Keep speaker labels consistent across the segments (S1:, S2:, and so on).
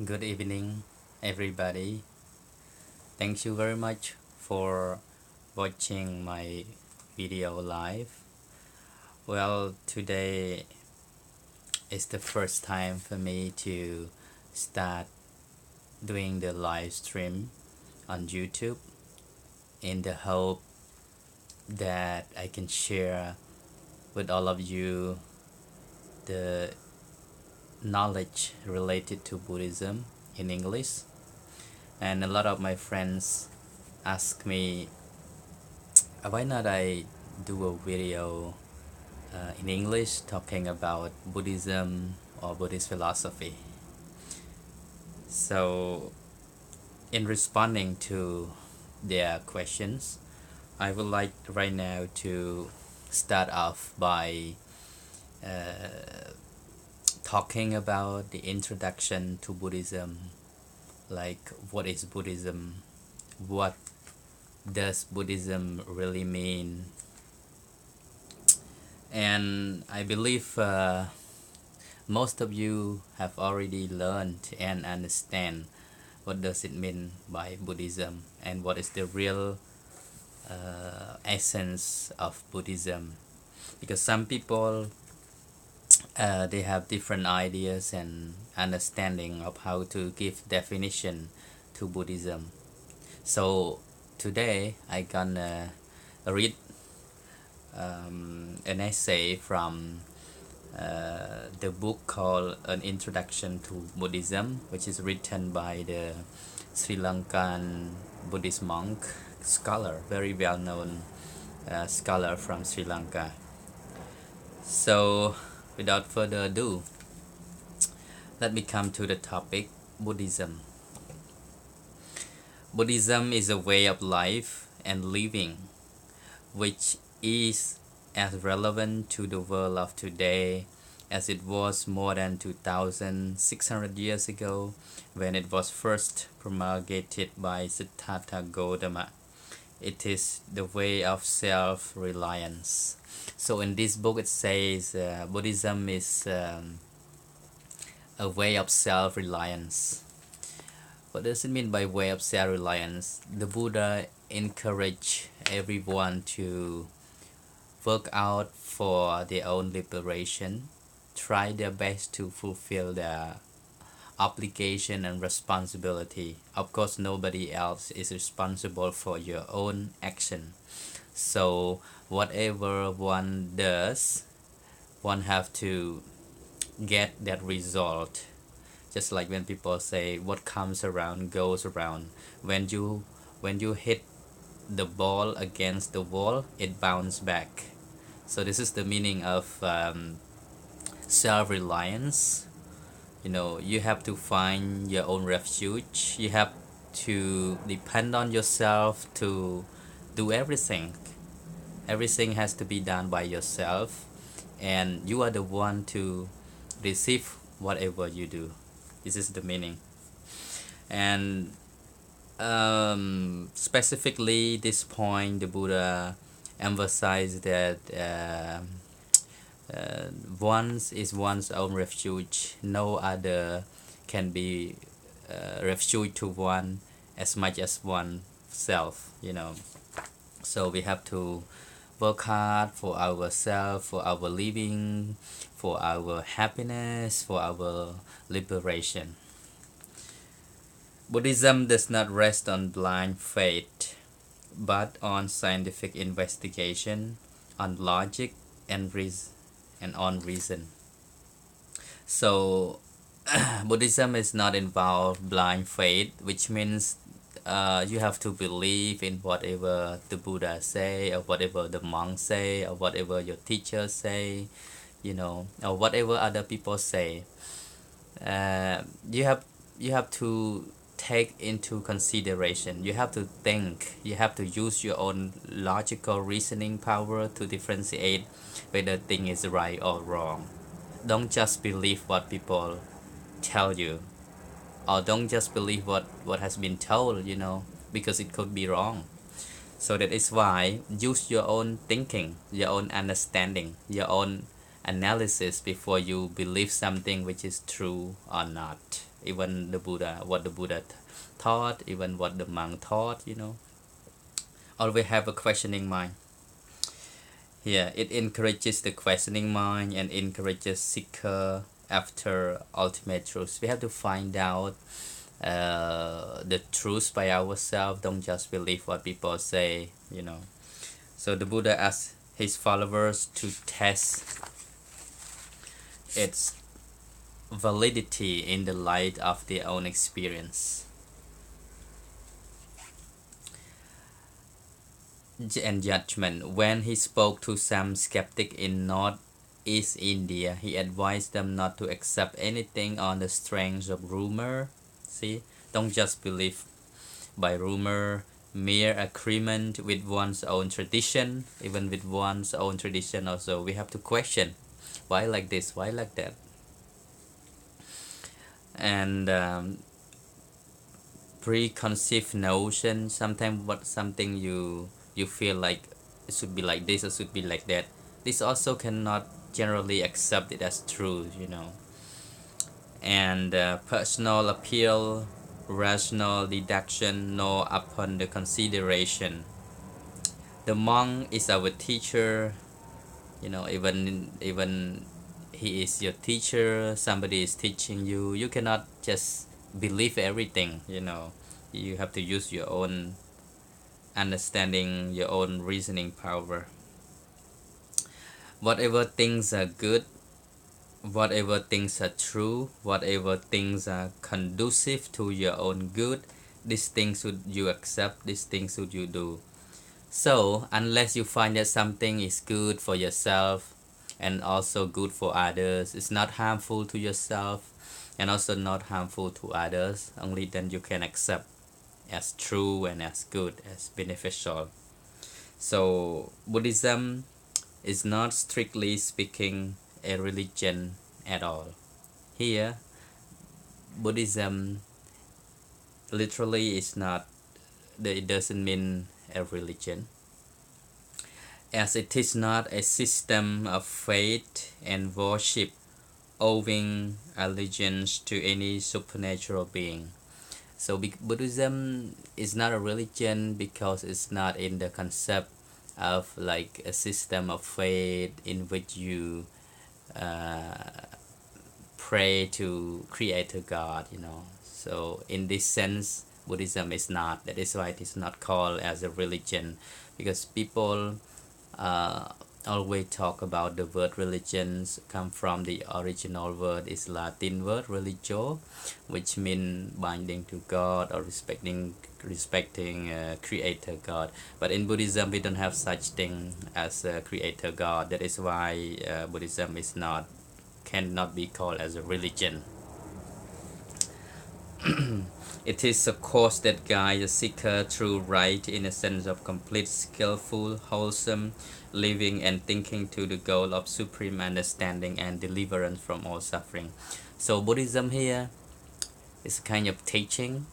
S1: Good evening, everybody. Thank you very much for watching my video live. Well, today is the first time for me to start doing the live stream on YouTube in the hope that I can share with all of you the knowledge related to Buddhism in English. And a lot of my friends ask me, why not I do a video in English talking about Buddhism or Buddhist philosophy. So, in responding to their questions, I would like right now to start off by talking about the introduction to Buddhism, like what is Buddhism, what does Buddhism really mean, and I believe most of you have already learned and understand what does it mean by Buddhism and what is the real essence of Buddhism, because some people they have different ideas and understanding of how to give definition to Buddhism. So today I gonna read an essay from the book called An Introduction to Buddhism, which is written by the Sri Lankan Buddhist monk scholar, very well known scholar from Sri Lanka. So without further ado, let me come to the topic. Buddhism. Buddhism is a way of life and living which is as relevant to the world of today as it was more than 2,600 years ago when it was first promulgated by Siddhartha Gautama. It is the way of self-reliance. So in this book it says Buddhism is a way of self-reliance. What does it mean by way of self-reliance? The Buddha encouraged everyone to work out for their own liberation, try their best to fulfill their obligation and responsibility. Of course, nobody else is responsible for your own action. So whatever one does, one have to get that result. Just like when people say what comes around goes around. When you hit the ball against the wall, it bounces back. So this is the meaning of self-reliance. You have to find your own refuge. You have to depend on yourself to do everything. Everything has to be done by yourself, and you are the one to receive whatever you do. This is the meaning. And specifically this point, the Buddha emphasized that one's is one's own refuge. No other can be refuge to one as much as oneself. So we have to work hard for ourselves, for our living, for our happiness, for our liberation. Buddhism does not rest on blind faith, but on scientific investigation, on logic and on reason. So Buddhism is not involved blind faith, which means you have to believe in whatever the Buddha say, or whatever the monks say, or whatever your teachers say, or whatever other people say. You have to take into consideration. You have to think. You have to use your own logical reasoning power to differentiate whether thing is right or wrong. Don't just believe what people tell you, or don't just believe what has been told, because it could be wrong. So that is why use your own thinking, your own understanding, your own analysis before you believe something which is true or not. even the Buddha, what the Buddha taught, even what the monk taught, you know. Always have a questioning mind. Yeah, it encourages the questioning mind and encourages seeker after ultimate truth. We have to find out the truth by ourselves. Don't just believe what people say, you know. So the Buddha asked his followers to test its validity in the light of their own experience and judgment. When he spoke to some skeptic in Northeast India, he advised them not to accept anything on the strength of rumor. See, don't just believe by rumor, mere agreement with one's own tradition. Even with one's own tradition, also we have to question why like this, why like that, and preconceived notion. Sometimes what something you feel like it should be like this or should be like that, this also cannot generally accept it as true, you know. And personal appeal, rational deduction, no upon the consideration. The monk is our teacher, you know. Even he is your teacher, somebody is teaching you, you cannot just believe everything, you know. You have to use your own understanding, your own reasoning power. Whatever things are good, whatever things are true, whatever things are conducive to your own good, these things should you accept, these things should you do. So unless you find that something is good for yourself and also good for others, it's not harmful to yourself and also not harmful to others, only then you can accept as true and as good, as beneficial. So Buddhism is not strictly speaking a religion at all. Here, Buddhism literally is not, it doesn't mean a religion, as it is not a system of faith and worship owing allegiance to any supernatural being. So Buddhism is not a religion because it's not in the concept of like a system of faith in which you pray to Creator God, you know. So in this sense, Buddhism is not. That is why it is not called as a religion, because people uh, always talk about the word religions come from the original word is Latin word religio, which mean binding to God or respecting Creator God. But in Buddhism, we don't have such thing as a Creator God. That is why Buddhism is not, cannot be called as a religion. It is a course that guides the seeker through right in a sense of complete, skillful, wholesome living and thinking to the goal of supreme understanding and deliverance from all suffering. So Buddhism here is a kind of teaching,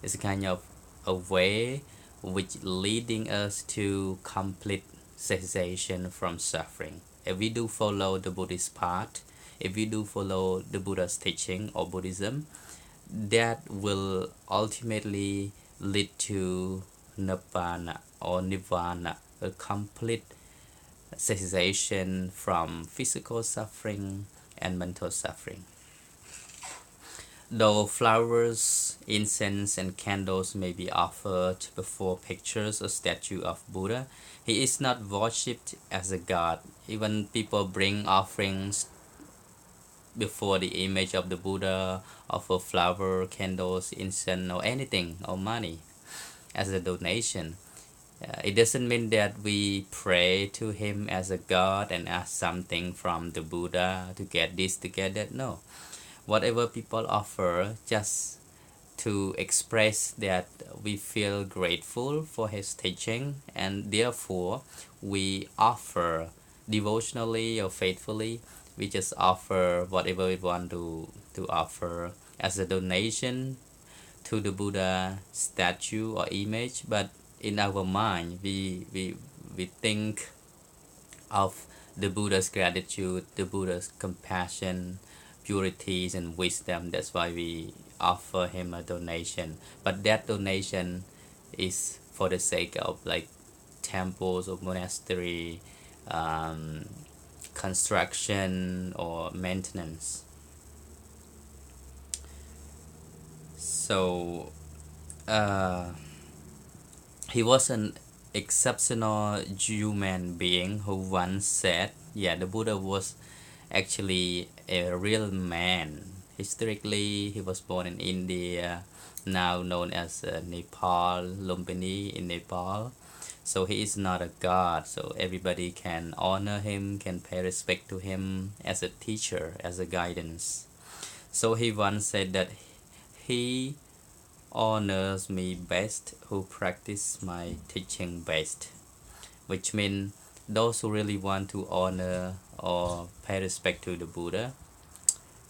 S1: it's a kind of a way which leading us to complete cessation from suffering. If we do follow the Buddhist path, if we do follow the Buddha's teaching or Buddhism, that will ultimately lead to nirvana or nirvana, a complete cessation from physical suffering and mental suffering. Though flowers, incense, and candles may be offered before pictures or statue of Buddha, he is not worshipped as a god. Even people bring offerings before the image of the Buddha, offer flower, candles, incense, or anything, or money as a donation. It doesn't mean that we pray to him as a god and ask something from the Buddha to get this, to get that. No. Whatever people offer, just to express that we feel grateful for his teaching, and therefore we offer devotionally or faithfully. We just offer whatever we want to offer as a donation to the Buddha statue or image, but in our mind we think of the Buddha's gratitude, the Buddha's compassion, purities and wisdom. That's why we offer him a donation. But that donation is for the sake of like temples or monastery um, construction or maintenance. So uh, he was an exceptional human being who once said, yeah, the Buddha was actually a real man. Historically, he was born in India, now known as Nepal, Lumbini in Nepal. So he is not a god, so everybody can honor him, can pay respect to him as a teacher, as a guidance. So he once said that he honors me best who practice my teaching best, which means those who really want to honor or pay respect to the Buddha,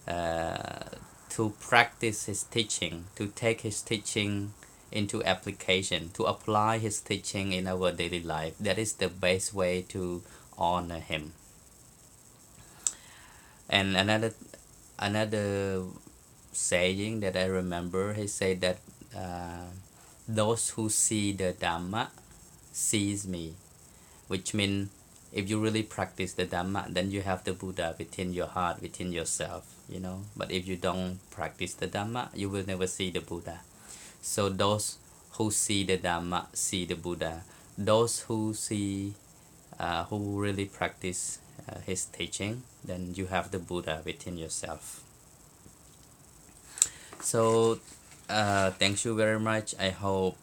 S1: uh, to practice his teaching, to take his teaching into application, to apply his teaching in our daily life. That is the best way to honor him. And another saying that I remember, he said that those who see the Dhamma sees me, which means if you really practice the Dhamma, then you have the Buddha within your heart, within yourself, you know. But if you don't practice the Dhamma, you will never see the Buddha. So those who see the Dhamma see the Buddha. Those who see, who really practice his teaching, then you have the Buddha within yourself. So thank you very much. I hope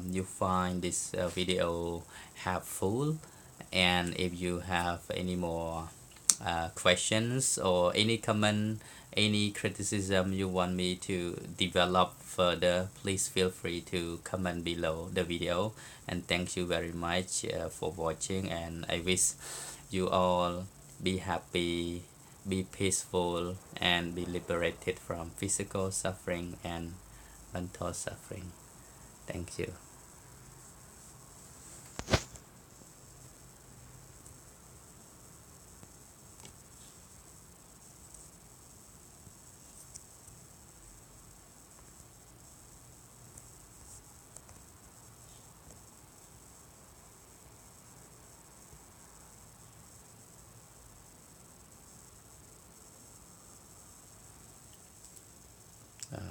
S1: you find this video helpful, and if you have any more questions or any comment, any criticism you want me to develop further, please feel free to comment below the video. And thank you very much for watching, and I wish you all be happy, be peaceful, and be liberated from physical suffering and mental suffering. Thank you.